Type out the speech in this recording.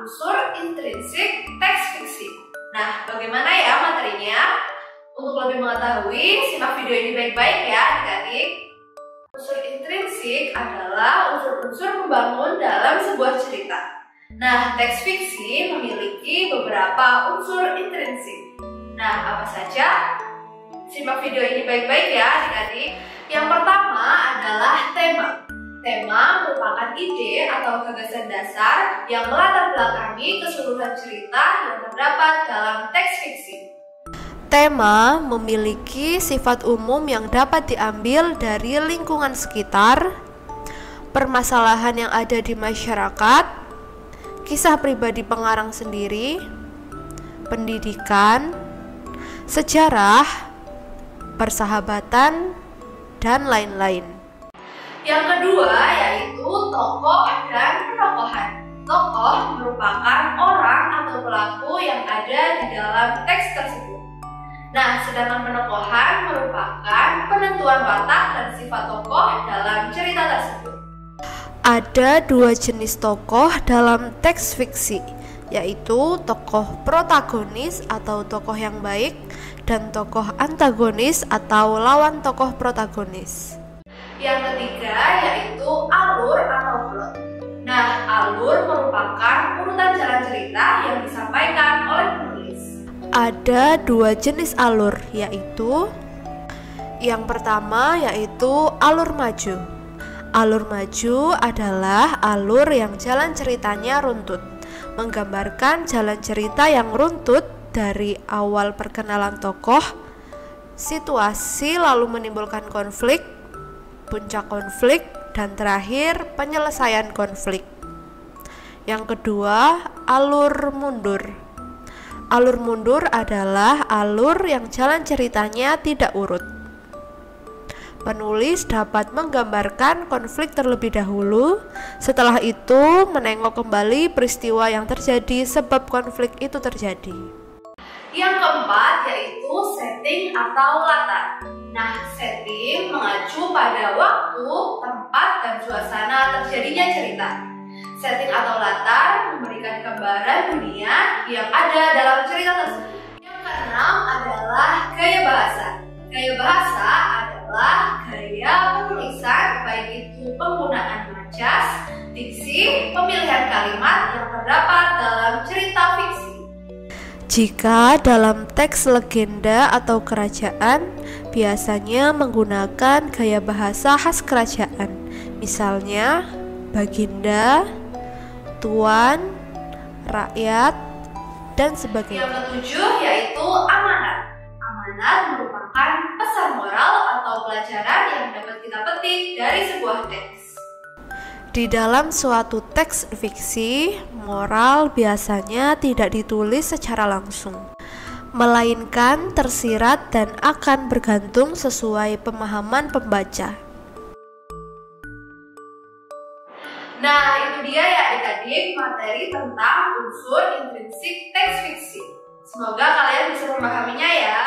unsur intrinsik teks fiksi. Nah, bagaimana ya materinya? Untuk lebih mengetahui, simak video ini baik-baik ya adik-adik. Unsur intrinsik adalah unsur-unsur pembangun dalam sebuah cerita. Nah, teks fiksi memiliki beberapa unsur intrinsik. Nah, apa saja? Simak video ini baik-baik ya adik-adik. Yang pertama adalah tema. Tema merupakan ide atau gagasan dasar yang melatar belakangi keseluruhan cerita yang terdapat dalam teks fiksi. Tema memiliki sifat umum yang dapat diambil dari lingkungan sekitar, permasalahan yang ada di masyarakat, kisah pribadi pengarang sendiri, pendidikan, sejarah, persahabatan, dan lain-lain. Yang kedua yaitu tokoh dan penokohan. Tokoh merupakan orang atau pelaku yang ada di dalam teks tersebut. Nah, sedangkan penokohan merupakan penentuan watak dan sifat tokoh dalam cerita tersebut. Ada dua jenis tokoh dalam teks fiksi, yaitu tokoh protagonis atau tokoh yang baik dan tokoh antagonis atau lawan tokoh protagonis. Yang ketiga yaitu alur atau plot. Nah, alur merupakan urutan jalan cerita yang disampaikan oleh penulis. Ada dua jenis alur, yaitu yang pertama yaitu alur maju. Alur maju adalah alur yang jalan ceritanya runtut, menggambarkan jalan cerita yang runtut dari awal perkenalan tokoh, situasi lalu menimbulkan konflik, puncak konflik, dan terakhir penyelesaian konflik. Yang kedua, alur mundur. Alur mundur adalah alur yang jalan ceritanya tidak urut. Penulis dapat menggambarkan konflik terlebih dahulu, setelah itu menengok kembali peristiwa yang terjadi sebab konflik itu terjadi. Yang keempat yaitu setting atau latar. Nah, setting mengacu pada waktu, tempat, dan suasana terjadinya cerita. Setting atau latar memberikan gambaran dunia yang ada dalam cerita tersebut. Yang keenam adalah gaya bahasa. Gaya bahasa adalah gaya penulisan, baik itu penggunaan majas, diksi, pemilihan kalimat yang terdapat dalam cerita fiksi. Jika dalam teks legenda atau kerajaan, biasanya menggunakan gaya bahasa khas kerajaan, misalnya baginda, tuan, rakyat, dan sebagainya. Yang ketujuh yaitu amanat. Amanat merupakan pesan moral atau pelajaran yang dapat kita petik dari sebuah teks. Di dalam suatu teks fiksi, moral biasanya tidak ditulis secara langsung, melainkan tersirat dan akan bergantung sesuai pemahaman pembaca. Nah, itu dia ya adik-adik materi tentang unsur intrinsik teks fiksi. Semoga kalian bisa memahaminya ya.